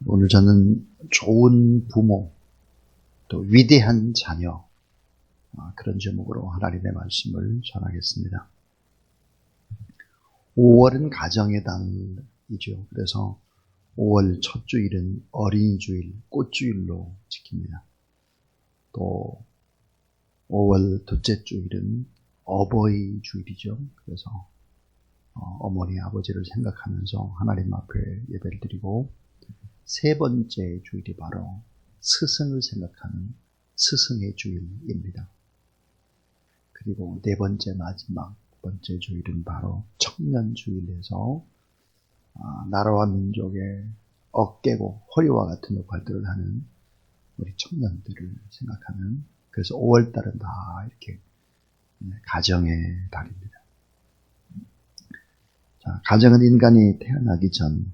오늘 저는 좋은 부모, 또 위대한 자녀, 그런 제목으로 하나님의 말씀을 전하겠습니다. 5월은 가정의 달이죠. 그래서 5월 첫 주일은 어린이주일, 꽃주일로 지킵니다. 또 5월 둘째 주일은 어버이 주일이죠. 그래서 어머니, 아버지를 생각하면서 하나님 앞에 예배를 드리고, 세 번째 주일이 바로 스승을 생각하는 스승의 주일입니다. 그리고 네 번째, 마지막 번째 주일은 바로 청년주일에서 나라와 민족의 어깨고 허리와 같은 역할들을 하는 우리 청년들을 생각하는, 그래서 5월달은 다 이렇게 가정의 달입니다. 자, 가정은 인간이 태어나기 전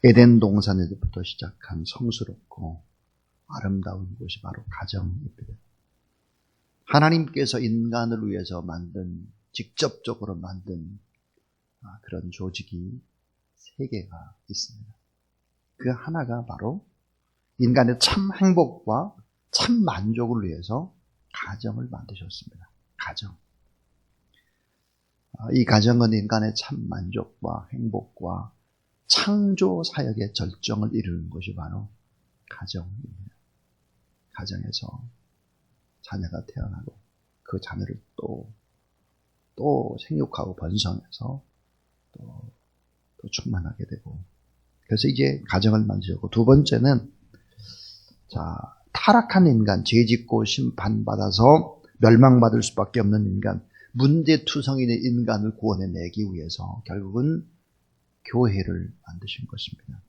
에덴 동산에서부터 시작한 성스럽고 아름다운 곳이 바로 가정입니다. 하나님께서 인간을 위해서 직접적으로 만든 그런 조직이 세 개가 있습니다. 그 하나가 바로 인간의 참 행복과 참 만족을 위해서 가정을 만드셨습니다. 가정. 이 가정은 인간의 참 만족과 행복과 창조 사역의 절정을 이루는 것이 바로 가정입니다. 가정에서 자녀가 태어나고 그 자녀를 또 생육하고 번성해서 또 충만하게 되고, 그래서 이제 가정을 만들고, 두 번째는 타락한 인간, 죄짓고 심판받아서 멸망받을 수밖에 없는 인간, 문제투성이의 인간을 구원해내기 위해서 결국은 교회를 만드신 것입니다.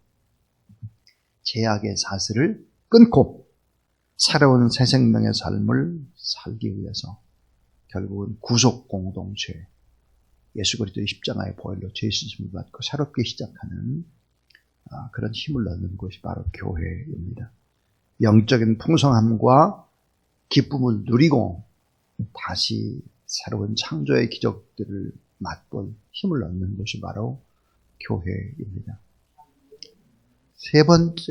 죄악의 사슬을 끊고 새로운 새 생명의 삶을 살기 위해서 결국은 구속 공동체, 예수 그리스도의 십자가의 보혈로 죄 씻음을 받고 새롭게 시작하는 그런 힘을 얻는 것이 바로 교회입니다. 영적인 풍성함과 기쁨을 누리고 다시 새로운 창조의 기적들을 맛볼 힘을 얻는 것이 바로 교회입니다. 세 번째,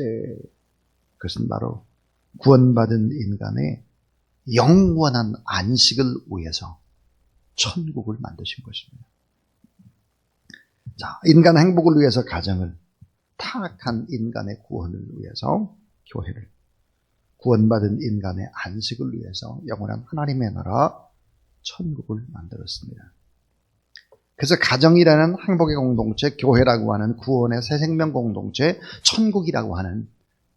그것은 바로 구원받은 인간의 영원한 안식을 위해서 천국을 만드신 것입니다. 인간 행복을 위해서 가정을, 타락한 인간의 구원을 위해서 교회를, 구원받은 인간의 안식을 위해서 영원한 하나님의 나라 천국을 만들었습니다. 그래서 가정이라는 행복의 공동체, 교회라고 하는 구원의 새 생명 공동체, 천국이라고 하는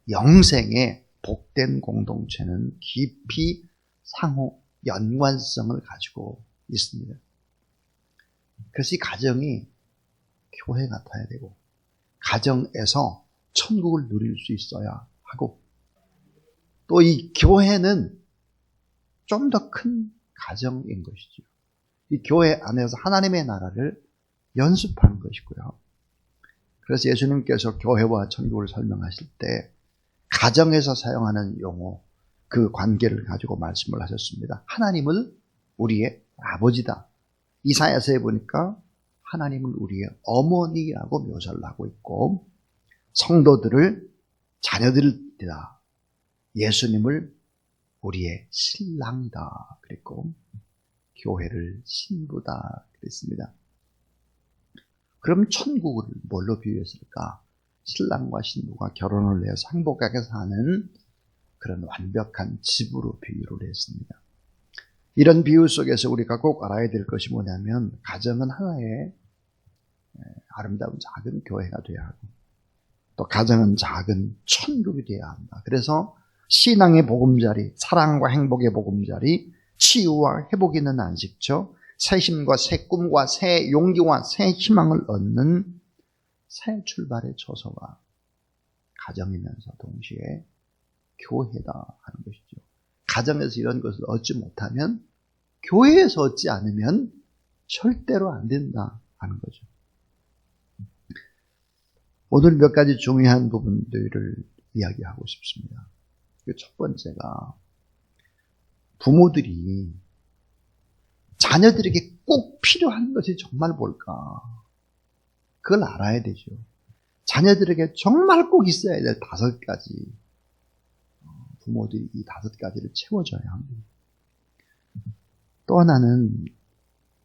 영생의 복된 공동체는 깊이 상호 연관성을 가지고 있습니다. 그래서 이 가정이 교회 같아야 되고, 가정에서 천국을 누릴 수 있어야 하고, 또 이 교회는 좀 더 큰 가정인 것이죠. 이 교회 안에서 하나님의 나라를 연습하는 것이고요. 그래서 예수님께서 교회와 천국을 설명하실 때 가정에서 사용하는 용어, 그 관계를 가지고 말씀을 하셨습니다. 하나님을 우리의 아버지다. 이사야서에 보니까 하나님을 우리의 어머니라고 묘사를 하고 있고, 성도들을 자녀들이다. 예수님을 우리의 신랑이다 그랬고, 교회를 신부다 그랬습니다. 그럼 천국을 뭘로 비유했을까? 신랑과 신부가 결혼을 해서 행복하게 사는 그런 완벽한 집으로 비유를 했습니다. 이런 비유 속에서 우리가 꼭 알아야 될 것이 뭐냐면, 가정은 하나의 아름다운 작은 교회가 되어야 하고, 또 가정은 작은 천국이 되어야 한다. 그래서 신앙의 보금자리, 사랑과 행복의 보금자리, 치유와 회복이 있는 안식처, 새 힘과 새 꿈과 새 용기와 새 희망을 얻는 새 출발의 처소가 가정이면서 동시에 교회다 하는 것이죠. 가정에서 이런 것을 얻지 못하면, 교회에서 얻지 않으면 절대로 안 된다 하는 거죠. 오늘 몇 가지 중요한 부분들을 이야기하고 싶습니다. 첫 번째가, 부모들이 자녀들에게 꼭 필요한 것이 정말 뭘까? 그걸 알아야 되죠. 자녀들에게 정말 꼭 있어야 될 5가지, 부모들이 이 5가지를 채워줘야 합니다. 또 하나는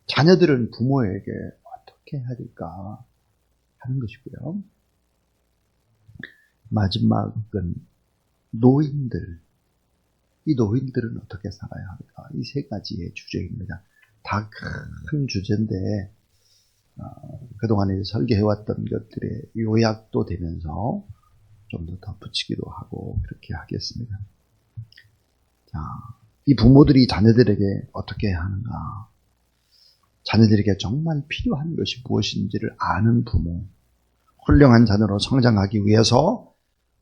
자녀들은 부모에게 어떻게 해야 될까 하는 것이고요. 마지막은 노인들. 이 노인들은 어떻게 살아야 할까? 이 3가지의 주제입니다. 다 큰 주제인데 그동안에 설계해왔던 것들의 요약도 되면서 좀 더 덧붙이기도 하고 그렇게 하겠습니다. 자, 이 부모들이 자녀들에게 어떻게 해야 하는가? 자녀들에게 정말 필요한 것이 무엇인지를 아는 부모, 훌륭한 자녀로 성장하기 위해서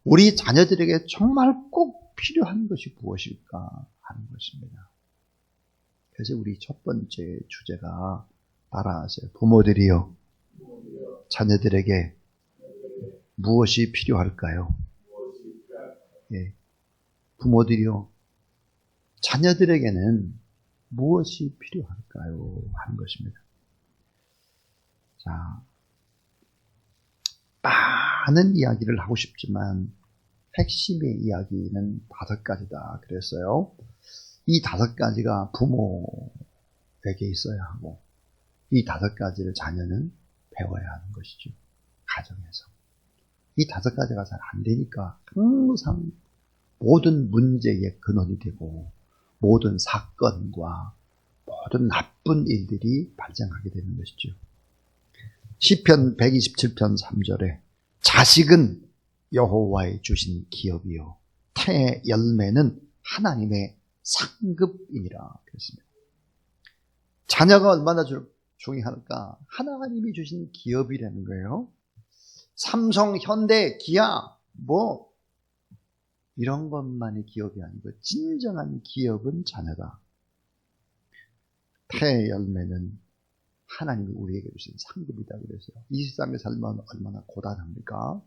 우리 자녀들에게 정말 꼭 필요한 것이 무엇일까 하는 것입니다. 그래서 우리 첫 번째 주제가 따라하세요. 부모들이요, 자녀들에게 무엇이 필요할까요? 예. 부모들이요, 자녀들에게는 무엇이 필요할까요? 하는 것입니다. 자, 많은 이야기를 하고 싶지만 핵심의 이야기는 5가지다 그랬어요. 이 5가지가 부모에게 있어야 하고 이 5가지를 자녀는 배워야 하는 것이죠. 가정에서. 이 5가지가 잘 안 되니까 항상 모든 문제의 근원이 되고 모든 사건과 모든 나쁜 일들이 발생하게 되는 것이죠. 시편 127편 3절에 자식은 여호와의 주신 기업이요 태의 열매는 하나님의 상급이니라 그랬습니다. 자녀가 얼마나 중요할까? 하나님이 주신 기업이라는 거예요. 삼성, 현대, 기아 뭐 이런 것만이 기업이 아니고 진정한 기업은 자녀다. 태의 열매는 하나님이 우리에게 주신 상급이다 그랬어요. 이 세상에 살면 얼마나 고단합니까?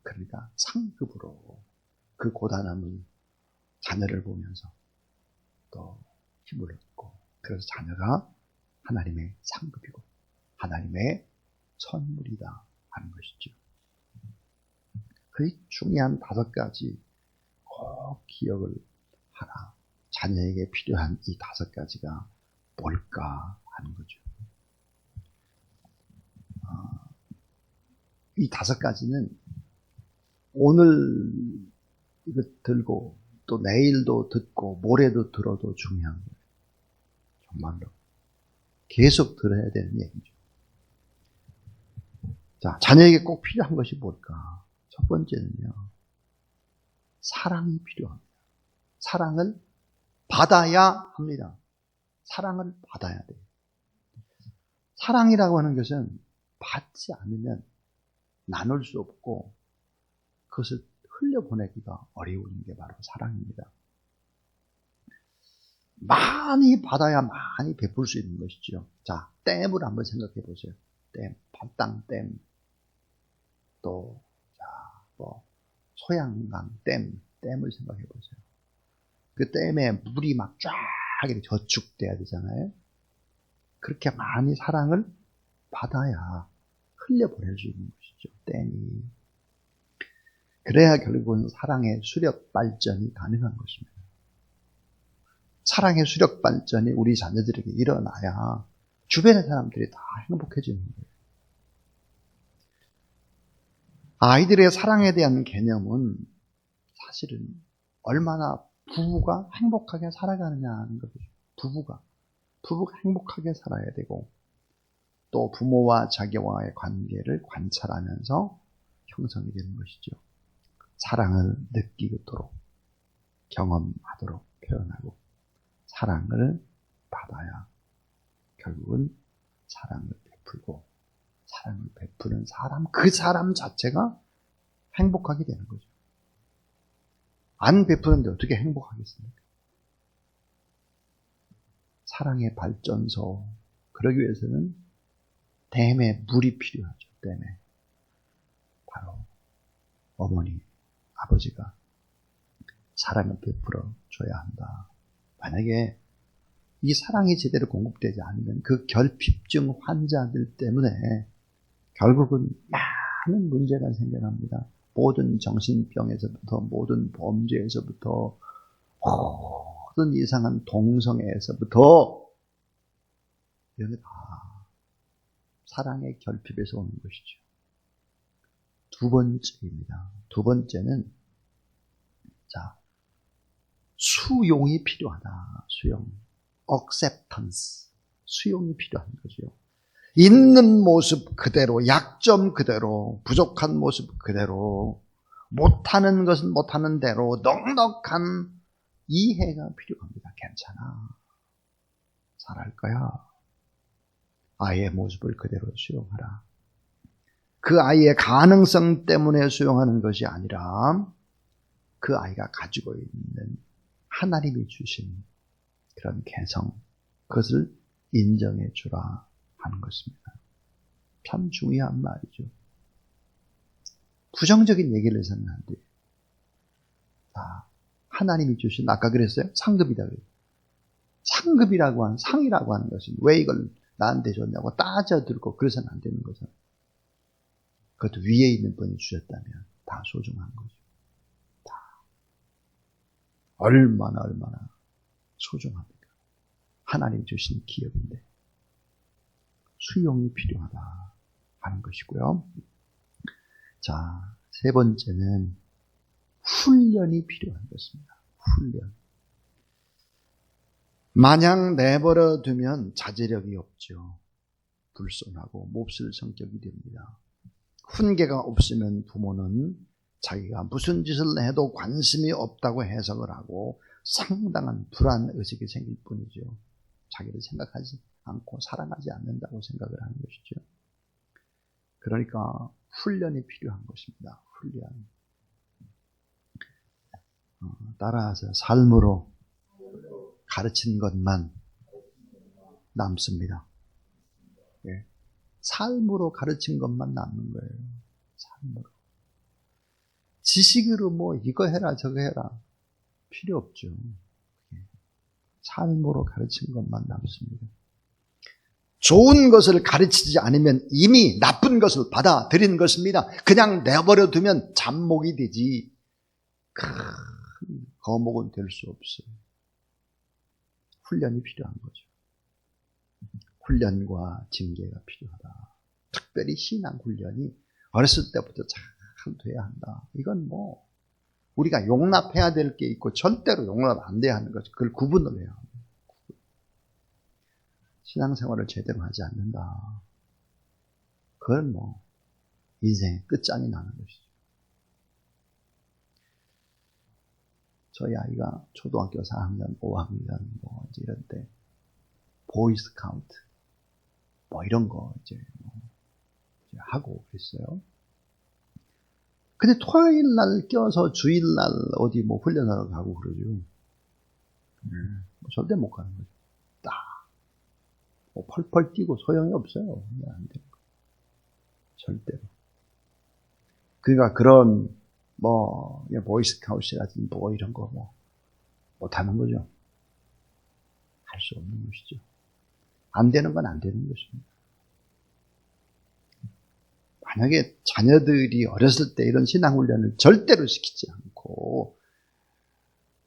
그러니까 상급으로 그 고단함을 자녀를 보면서 또 힘을 얻고, 그래서 자녀가 하나님의 상급이고 하나님의 선물이다 하는 것이죠. 그 중요한 5가지 꼭 기억을 하라. 자녀에게 필요한 이 5가지가 뭘까 하는 거죠. 이 5가지는 오늘 이거 들고 또 내일도 듣고 모레도 들어도 중요한 거예요. 정말로 계속 들어야 되는 얘기죠. 자, 자녀에게 꼭 필요한 것이 뭘까? 첫 번째는요, 사랑이 필요합니다. 사랑을 받아야 합니다. 사랑을 받아야 돼요. 사랑이라고 하는 것은 받지 않으면 나눌 수 없고 그것을 흘려보내기가 어려운 게 바로 사랑입니다. 많이 받아야 많이 베풀 수 있는 것이죠. 자, 댐을 한번 생각해 보세요. 댐, 발당댐, 또, 소양강 댐을 생각해 보세요. 그 댐에 물이 막 쫙 이렇게 저축돼야 되잖아요. 그렇게 많이 사랑을 받아야 흘려보낼 수 있는 것이죠, 댐이. 그래야 결국은 사랑의 수력 발전이 가능한 것입니다. 사랑의 수력 발전이 우리 자녀들에게 일어나야 주변의 사람들이 다 행복해지는 거예요. 아이들의 사랑에 대한 개념은 사실은 얼마나 부부가 행복하게 살아가느냐 하는 거죠. 부부가 행복하게 살아야 되고, 또 부모와 자기와의 관계를 관찰하면서 형성이 되는 것이죠. 사랑을 느끼도록, 경험하도록 표현하고, 사랑을 받아야 결국은 사랑을 베풀고, 사랑을 베푸는 사람, 그 사람 자체가 행복하게 되는 거죠. 안 베푸는데 어떻게 행복하겠습니까? 사랑의 발전소, 그러기 위해서는 댐에 물이 필요하죠. 댐에. 바로 어머니, 아버지가 사랑을 베풀어 줘야 한다. 만약에 이 사랑이 제대로 공급되지 않으면 그 결핍증 환자들 때문에 결국은 많은 문제가 생겨납니다. 모든 정신병에서부터, 모든 범죄에서부터, 모든 이상한 동성애에서부터, 이런 게 다 사랑의 결핍에서 오는 것이죠. 두 번째입니다. 두 번째는, 자, 수용이 필요하다. 수용. acceptance. 수용이 필요한 거죠. 있는 모습 그대로, 약점 그대로, 부족한 모습 그대로, 못하는 것은 못하는 대로 넉넉한 이해가 필요합니다. 괜찮아. 잘할 거야. 아이의 모습을 그대로 수용하라. 그 아이의 가능성 때문에 수용하는 것이 아니라 그 아이가 가지고 있는 하나님이 주신 그런 개성, 그것을 인정해 주라 하는 것입니다. 참 중요한 말이죠. 부정적인 얘기를 해서는 안 돼요. 하나님이 주신, 아까 그랬어요? 상급이다 그래요. 상급이라고 하는, 상이라고 하는 것은 왜 이걸 나한테 줬냐고 따져들고 그래서는 안 되는 거죠. 그것도 위에 있는 분이 주셨다면 다 소중한 거죠. 다. 얼마나 소중합니까? 하나님 주신 기업인데 수용이 필요하다 하는 것이고요. 자, 세 번째는 훈련이 필요한 것입니다. 훈련. 마냥 내버려 두면 자제력이 없죠. 불손하고 몹쓸 성격이 됩니다. 훈계가 없으면 부모는 자기가 무슨 짓을 해도 관심이 없다고 해석을 하고 상당한 불안의식이 생길 뿐이죠. 자기를 생각하지 않고 사랑하지 않는다고 생각을 하는 것이죠. 그러니까 훈련이 필요한 것입니다. 훈련. 따라서 삶으로 가르친 것만 남습니다. 예. 삶으로 가르친 것만 남는 거예요. 삶으로. 지식으로 뭐 이거 해라 저거 해라 필요 없죠. 삶으로 가르친 것만 남습니다. 좋은 것을 가르치지 않으면 이미 나쁜 것을 받아들이는 것입니다. 그냥 내버려 두면 잡목이 되지 큰 거목은 될 수 없어요. 훈련이 필요한 거죠. 훈련과 징계가 필요하다. 특별히 신앙 훈련이 어렸을 때부터 잘 돼야 한다. 이건 뭐 우리가 용납해야 될 게 있고 절대로 용납 안 돼야 하는 거죠. 그걸 구분을 해야 합니다. 신앙생활을 제대로 하지 않는다. 그건 뭐 인생의 끝장이 나는 것이죠. 저희 아이가 초등학교 4학년, 5학년 뭐 이제 이럴 때 보이스카우트 뭐 이런 거 이제 하고 그랬어요. 근데 토요일 날 껴서 주일 날 어디 뭐 훈련하러 가고 그러죠. 절대 못 가는 거죠. 딱 뭐 펄펄 뛰고 소용이 없어요. 안 돼요. 절대로. 그러니까 그런 뭐 보이스카우트라든지 뭐 이런 거 뭐 못하는 거죠. 할 수 없는 것이죠. 안 되는 건 안 되는 것입니다. 만약에 자녀들이 어렸을 때 이런 신앙훈련을 절대로 시키지 않고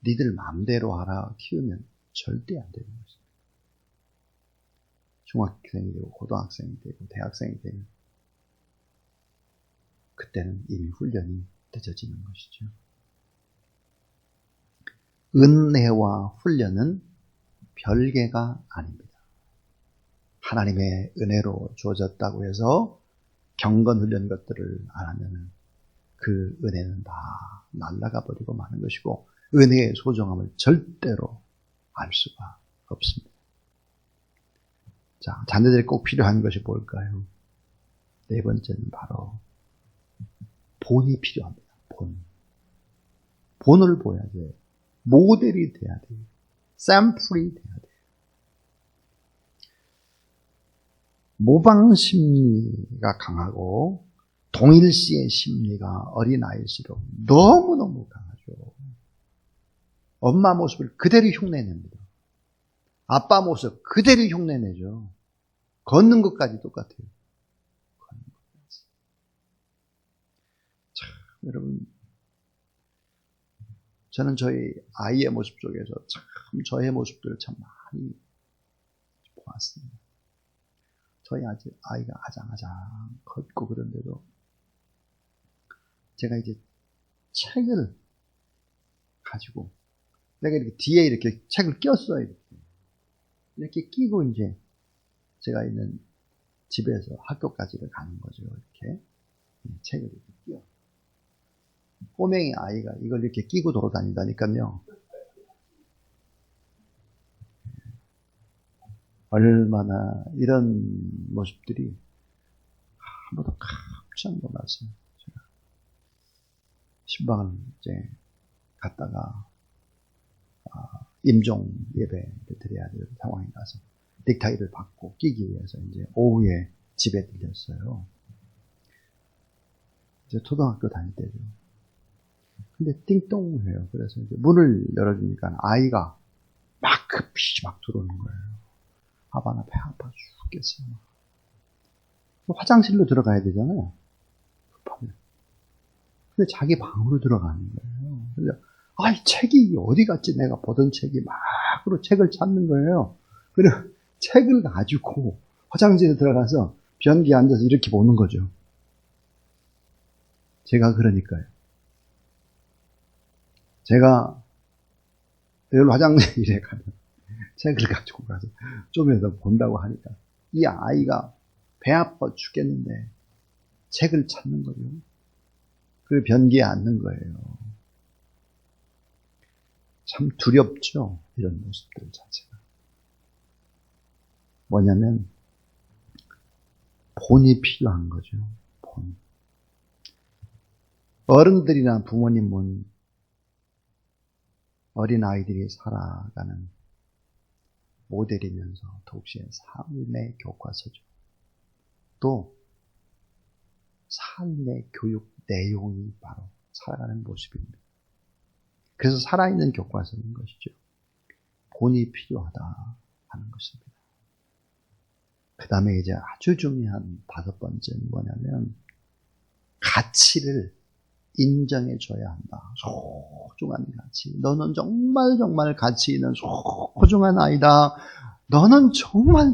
니들 마음대로 하라 키우면 절대 안 되는 것입니다. 중학생이 되고 고등학생이 되고 대학생이 되면 그때는 이미 훈련이 늦어지는 것이죠. 은혜와 훈련은 별개가 아닙니다. 하나님의 은혜로 주어졌다고 해서 경건훈련 것들을 안 하면 그 은혜는 다 날아가 버리고 마는 것이고 은혜의 소중함을 절대로 알 수가 없습니다. 자, 자녀들이 꼭 필요한 것이 뭘까요? 네 번째는 바로 본이 필요합니다. 본. 본을 보여야 돼요. 모델이 돼야 돼요. 샘플이 돼야 돼요. 모방 심리가 강하고 동일시의 심리가 어린아이일수록 너무너무 강하죠. 엄마 모습을 그대로 흉내냅니다. 아빠 모습 그대로 흉내내죠. 걷는 것까지 똑같아요. 여러분, 저는 저희 아이의 모습 속에서 참 저의 모습들을 참 많이 보았습니다. 저희 아이가 아장아장 컸고 그런데도 제가 이제 책을 가지고 내가 이렇게 뒤에 이렇게 책을 꼈어요. 이렇게 끼고 이제 제가 있는 집에서 학교까지를 가는 거죠. 이렇게 책을 이렇게 끼워. 꼬맹이 아이가 이걸 이렇게 끼고 돌아다닌다니까요. 얼마나 이런 모습들이 아무도 깜짝 놀랐어요. 제가 신방을 이제 갔다가 임종 예배를 드려야 될 상황이 나서 넥타이를 받고 끼기 위해서 이제 오후에 집에 들렸어요. 이제 초등학교 다닐 때죠. 근데 띵동해요. 그래서 이제 문을 열어주니까 아이가 막 급히 막 들어오는 거예요. 아빠 나 배 아파 죽겠어. 화장실로 들어가야 되잖아요. 급하면. 근데 자기 방으로 들어가는 거예요. 그래서 아이 책이 어디 갔지? 내가 보던 책이 막으로 책을 찾는 거예요. 그리고 책을 가지고 화장실에 들어가서 변기에 앉아서 이렇게 보는 거죠. 제가 그러니까요. 제가 늘 화장실에 가면 책을 가지고 가서 좀에서 본다고 하니까 이 아이가 배 아파 죽겠는데 책을 찾는 거죠. 그리고 변기에 앉는 거예요. 참 두렵죠. 이런 모습들 자체가. 뭐냐면 본이 필요한 거죠. 본. 어른들이나 부모님은 어린아이들이 살아가는 모델이면서 동시에 삶의 교과서죠. 또 삶의 교육 내용이 바로 살아가는 모습입니다. 그래서 살아있는 교과서인 것이죠. 본이 필요하다 하는 것입니다. 그 다음에 이제 아주 중요한 5번째는 뭐냐면 가치를 인정해줘야 한다. 소중한 가치. 너는 정말 가치 있는 소중한 아이다. 너는 정말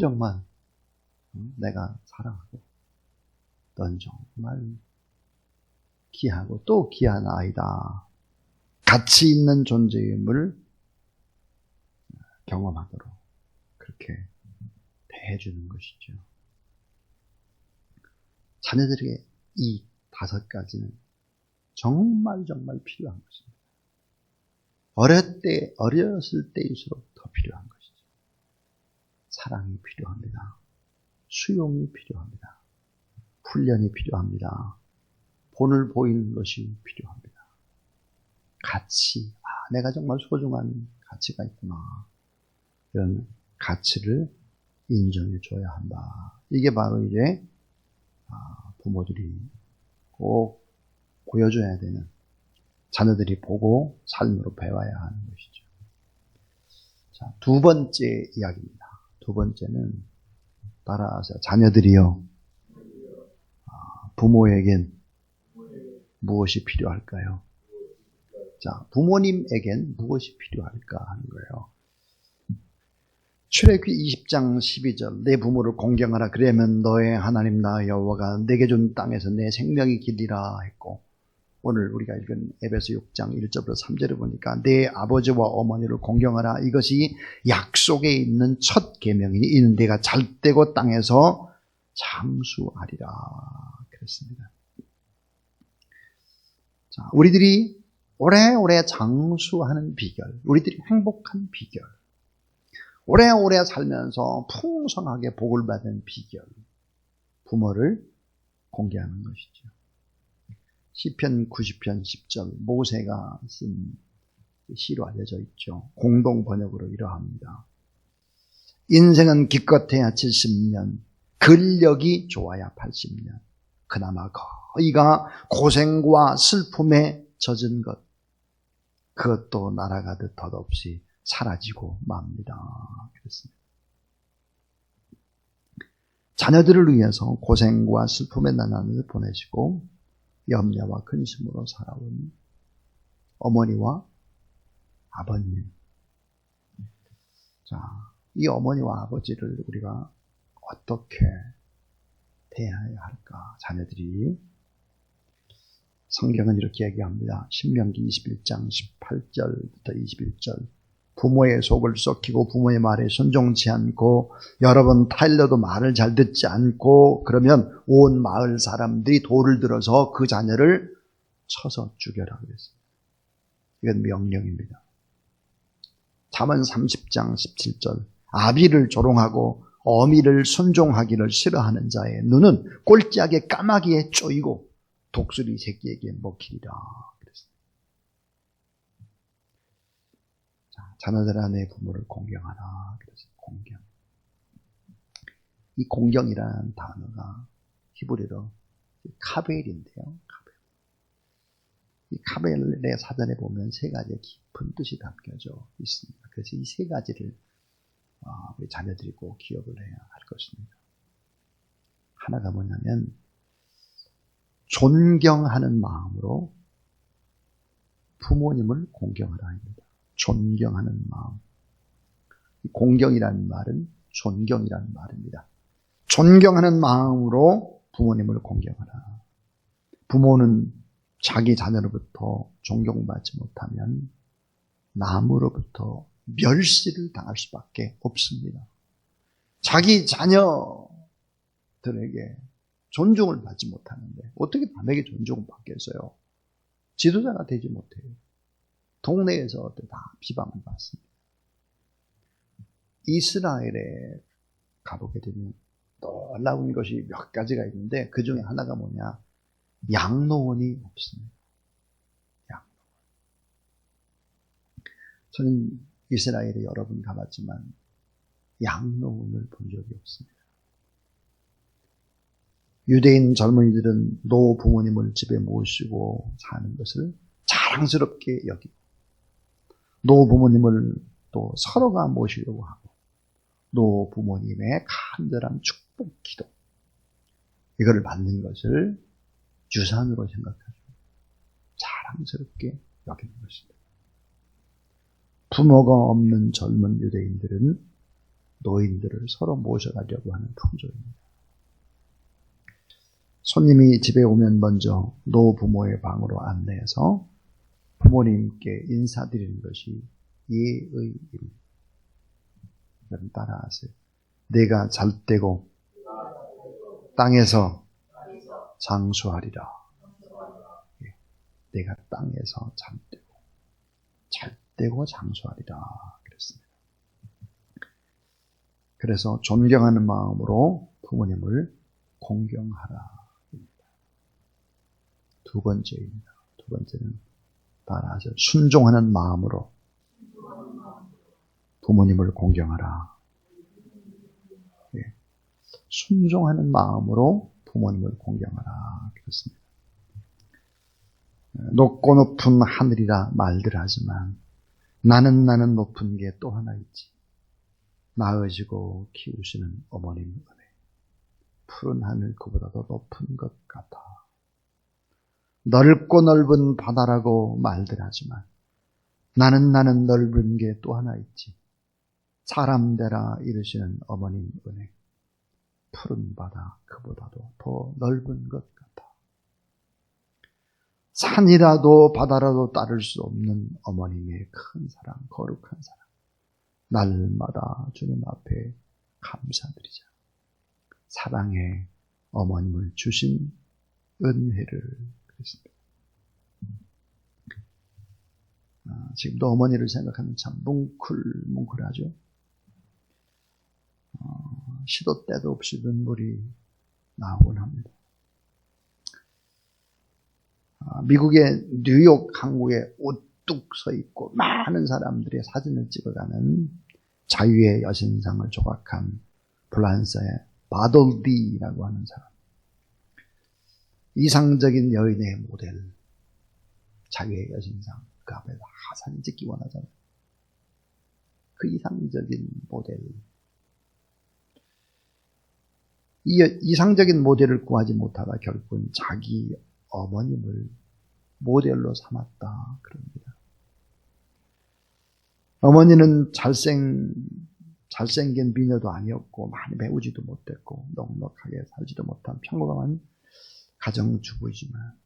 내가 사랑하고 넌 정말 귀하고 또 귀한 아이다. 가치 있는 존재임을 경험하도록 그렇게 대해주는 것이죠. 자녀들에게 이 5가지는 정말 필요한 것입니다. 어렸을 때일수록 더 필요한 것이죠. 사랑이 필요합니다. 수용이 필요합니다. 훈련이 필요합니다. 본을 보이는 것이 필요합니다. 가치, 내가 정말 소중한 가치가 있구나. 이런 가치를 인정해 줘야 한다. 이게 바로 이제 부모들이 꼭 보여줘야 되는, 자녀들이 보고 삶으로 배워야 하는 것이죠. 자, 2번째 이야기입니다. 2번째는 따라하세요. 자녀들이요. 부모에겐 무엇이 필요할까요? 자, 부모님에겐 무엇이 필요할까 하는 거예요. 출애굽기 20장 12절 내 부모를 공경하라 그러면 너의 하나님 나 여호와가 내게 준 땅에서 내 생명이 길리라 했고, 오늘 우리가 읽은 에베소 6장 1절부터 3절을 보니까 내 아버지와 어머니를 공경하라, 이것이 약속에 있는 첫 계명이니 이는 내가 잘되고 땅에서 잠수하리라 그랬습니다. 자, 우리들이 오래오래 장수하는 비결, 우리들이 행복한 비결, 오래오래 살면서 풍성하게 복을 받은 비결, 부모를 공개하는 것이죠. 시편 90편 10절 모세가 쓴 시로 알려져 있죠. 공동 번역으로 이러합니다. 인생은 기껏해야 70년, 근력이 좋아야 80년. 그나마 거의가 고생과 슬픔에 젖은 것, 그것도 날아가듯 덧없이 사라지고 맙니다. 그렇습니다. 자녀들을 위해서 고생과 슬픔의 나날을 보내시고 염려와 근심으로 살아온 어머니와 아버님. 자, 이 어머니와 아버지를 우리가 어떻게 대해야 할까? 자녀들이. 성경은 이렇게 얘기합니다. 신명기 21장 18절부터 21절. 부모의 속을 썩히고 부모의 말에 순종치 않고 여러 번 타일러도 말을 잘 듣지 않고 그러면 온 마을 사람들이 돌을 들어서 그 자녀를 쳐서 죽여라 그랬습니다. 이건 명령입니다. 잠언 30장 17절. 아비를 조롱하고 어미를 순종하기를 싫어하는 자의 눈은 꼴찌하게 까마귀에 쪼이고 독수리 새끼에게 먹히리라 그랬습니다. 자, 자녀들아 내 부모를 공경하라 그랬어요. 공경. 이 공경이라는 단어가 히브리어로 카벨인데요. 카벨. 이 카벨의 사전에 보면 세 가지의 깊은 뜻이 담겨져 있습니다. 그래서 이 세 가지를 우리 자녀들이 꼭 기억을 해야 할 것입니다. 하나가 뭐냐면 존경하는 마음으로 부모님을 공경하라 합니다. 존경하는 마음. 공경이라는 말은 존경이라는 말입니다. 존경하는 마음으로 부모님을 공경하라. 부모는 자기 자녀로부터 존경받지 못하면 남으로부터 멸시를 당할 수밖에 없습니다. 자기 자녀들에게 존중을 받지 못하는데 어떻게 남에게 존중을 받겠어요? 지도자가 되지 못해요. 동네에서 다 비방을 받습니다. 이스라엘에 가보게 되면 놀라운 것이 몇 가지가 있는데 그 중에 하나가 뭐냐? 양로원이 없습니다. 양로원. 저는 이스라엘에 여러 번 가봤지만 양로원을 본 적이 없습니다. 유대인 젊은이들은 노 부모님을 집에 모시고 사는 것을 자랑스럽게 여기고 노 부모님을 또 서로가 모시려고 하고 노 부모님의 간절한 축복 기도 이거를 받는 것을 유산으로 생각하죠. 자랑스럽게 여기는 것입니다. 부모가 없는 젊은 유대인들은 노인들을 서로 모셔가려고 하는 풍조입니다. 손님이 집에 오면 먼저 노부모의 방으로 안내해서 부모님께 인사드리는 것이 예의 일입니다. 여러분 따라하세요. 내가 잘되고 땅에서 장수하리라. 내가 땅에서 잘되고 장수하리라 그랬습니다. 그래서 존경하는 마음으로 부모님을 공경하라. 두 번째입니다. 두 번째는 따라하세요. 순종하는 마음으로 부모님을 공경하라. 예. 순종하는 마음으로 부모님을 공경하라. 그렇습니다. 높고 높은 하늘이라 말들 하지만 나는 높은 게 또 하나 있지. 낳으시고 키우시는 어머님 은혜. 푸른 하늘 그보다도 높은 것 같아. 넓고 넓은 바다라고 말들 하지만 나는 넓은 게 또 하나 있지. 사람 되라 이르시는 어머님 은혜. 푸른 바다 그보다도 더 넓은 것 같아. 산이라도 바다라도 따를 수 없는 어머님의 큰 사랑, 거룩한 사랑. 날마다 주님 앞에 감사드리자. 사랑의 어머님을 주신 은혜를 그랬습니다. 지금도 어머니를 생각하면 참 뭉클뭉클하죠. 시도 때도 없이 눈물이 나오곤 합니다. 미국의 뉴욕 항구에 우뚝 서 있고 많은 사람들의 사진을 찍어가는 자유의 여신상을 조각한 프랑스의 바돌디라고 하는 사람. 이상적인 여인의 모델, 자유의 여신상, 그 앞에 다 사진 찍기 원하잖아요. 그 이상적인 모델. 이 이상적인 모델을 구하지 못하다 결국은 자기 어머님을 모델로 삼았다 그럽니다. 어머니는 잘생긴 미녀도 아니었고 많이 배우지도 못했고 넉넉하게 살지도 못한 평범한 가정주부이지만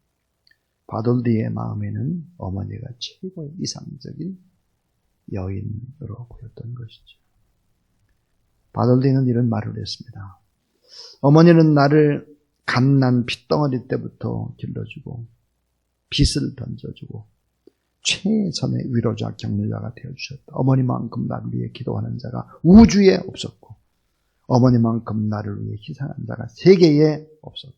바돌디의 마음에는 어머니가 최고의 이상적인 여인으로 보였던 것이죠. 바돌디는 이런 말을 했습니다. 어머니는 나를 갓난 핏덩어리 때부터 길러주고 빚을 던져주고 최선의 위로자 격려자가 되어주셨다. 어머니만큼 나를 위해 기도하는 자가 우주에 없었고 어머니만큼 나를 위해 희생한 자가 세계에 없었다.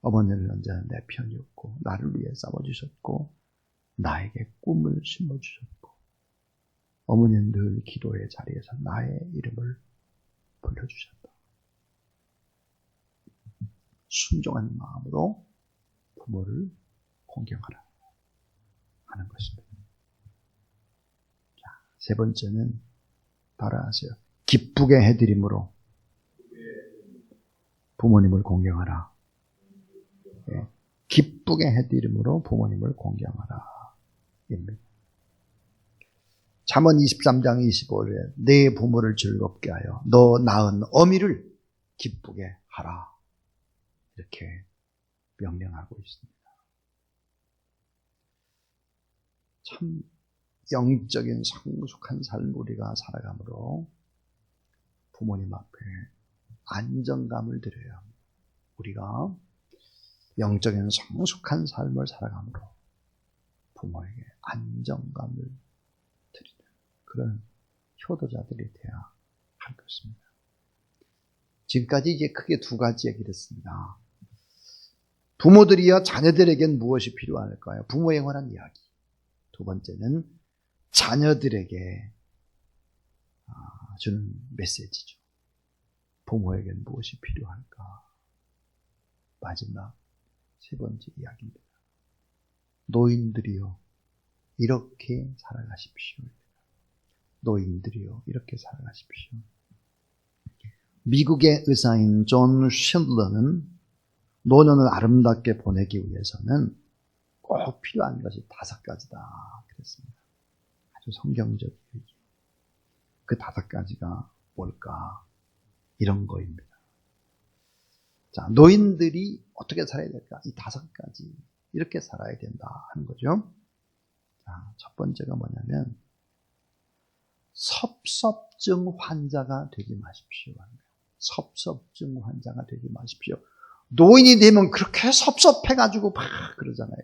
어머니는 언제나 내 편이었고 나를 위해 싸워주셨고 나에게 꿈을 심어주셨고 어머니는 늘 기도의 자리에서 나의 이름을 불러주셨다. 순종한 마음으로 부모를 공경하라 하는 것입니다. 자, 세 번째는 따라하세요. 기쁘게 해드림으로 부모님을 공경하라. 예, 기쁘게 해드림으로 부모님을 공경하라. 입니다. 잠언 23장 25절에 내 부모를 즐겁게 하여 너 낳은 어미를 기쁘게 하라. 이렇게 명령하고 있습니다. 참 영적인 성숙한 삶을 우리가 살아가므로 부모님 앞에 안정감을 드려야 합니다. 우리가 영적인 성숙한 삶을 살아가므로 부모에게 안정감을 드리는 그런 효도자들이 되어야 할 것입니다. 지금까지 이제 크게 두 가지 얘기를 했습니다. 부모들이여 자녀들에겐 무엇이 필요할까요? 부모에 관한 이야기. 두 번째는 자녀들에게 주는 메시지죠. 부모에겐 무엇이 필요할까? 마지막 세 번째 이야기입니다. 노인들이여 이렇게 살아가십시오. 노인들이여 이렇게 살아가십시오. 미국의 의사인 존 쉴러는 노년을 아름답게 보내기 위해서는 꼭 필요한 것이 5가지다 그랬습니다. 아주 성경적 얘기. 그 5가지가 뭘까? 이런 거입니다. 자, 노인들이 어떻게 살아야 될까? 이 5가지 이렇게 살아야 된다 하는 거죠. 자, 첫 번째가 뭐냐면 섭섭증 환자가 되지 마십시오. 섭섭증 환자가 되지 마십시오. 노인이 되면 그렇게 섭섭해가지고 막 그러잖아요.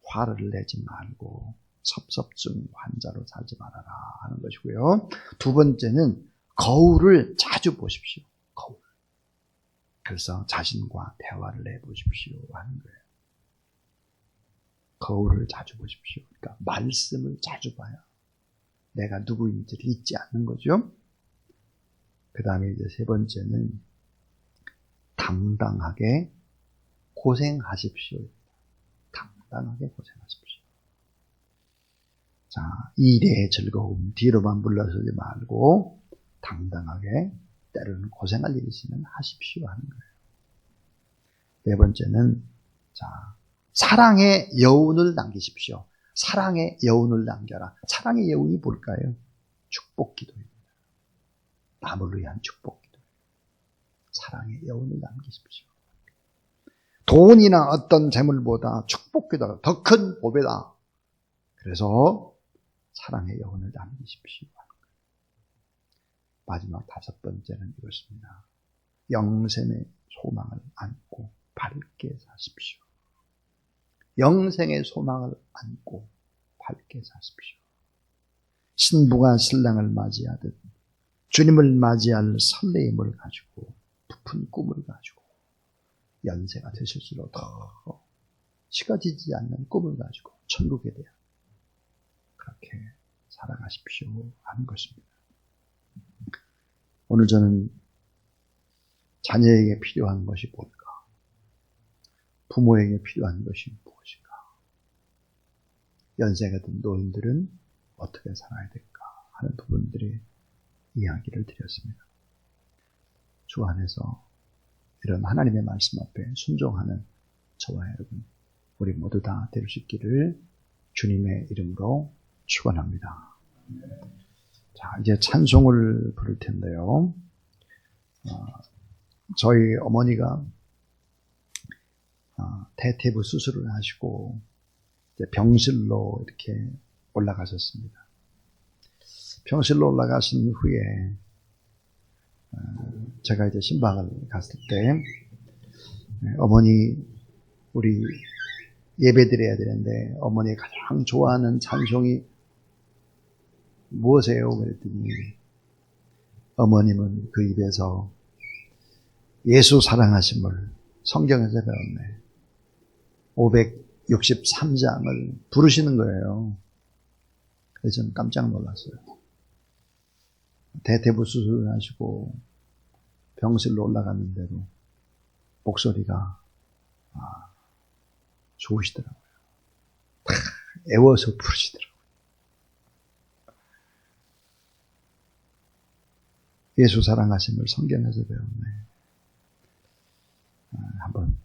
화를 내지 말고 섭섭증 환자로 살지 말아라 하는 것이고요. 두 번째는 거울을 자주 보십시오. 거울. 그래서 자신과 대화를 해보십시오 하는 거예요. 거울을 자주 보십시오. 그러니까 말씀을 자주 봐야 내가 누구인지를 잊지 않는 거죠. 그 다음에 이제 세 번째는 당당하게 고생하십시오. 당당하게 고생하십시오. 자, 일의 즐거움 뒤로만 물러서지 말고 당당하게 때로는 고생할 일이 있으면 하십시오 하는 거예요. 네 번째는 자, 사랑의 여운을 남기십시오. 사랑의 여운을 남겨라. 사랑의 여운이 뭘까요? 축복 기도입니다. 남을 위한 축복 기도. 사랑의 여운을 남기십시오. 돈이나 어떤 재물보다 축복 기도가 더 큰 보배다. 그래서 사랑의 여운을 남기십시오. 마지막 5번째는 이것입니다. 영생의 소망을 안고 밝게 사십시오. 영생의 소망을 안고 밝게 사십시오. 신부가 신랑을 맞이하듯 주님을 맞이할 설레임을 가지고 부푼 꿈을 가지고 연세가 되실수록 더 식어지지 않는 꿈을 가지고 천국에 대한 그렇게 살아가십시오 하는 것입니다. 오늘 저는 자녀에게 필요한 것이 뭘까? 부모에게 필요한 것이 무엇인가? 연세가 든 노인들은 어떻게 살아야 될까 하는 부분들의 이야기를 드렸습니다. 주 안에서 이런 하나님의 말씀 앞에 순종하는 저와 여러분, 우리 모두 다 될 수 있기를 주님의 이름으로 축원합니다. 자, 이제 찬송을 부를 텐데요. 저희 어머니가 대퇴부 수술을 하시고 이제 병실로 이렇게 올라가셨습니다. 병실로 올라가신 후에 제가 이제 신방을 갔을 때 어머니 우리 예배 드려야 되는데 어머니 가장 좋아하는 찬송이 무엇이에요? 그랬더니 어머님은 그 입에서 예수 사랑하심을 성경에서 배웠네. 563장을 부르시는 거예요. 그래서 저는 깜짝 놀랐어요. 대퇴부 수술을 하시고 병실로 올라갔는데도 목소리가 좋으시더라고요. 다 애워서 부르시더라고요. 예수 사랑하심을 성경에서 배웠네. 한번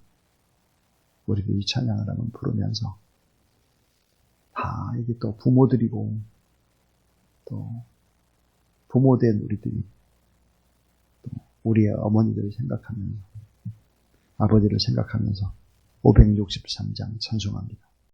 우리도 이 찬양을 한번 부르면서 다 이게 또 부모들이고 또 부모된 우리들이 또 우리의 어머니들을 생각하면서 아버지를 생각하면서 563장 찬송합니다.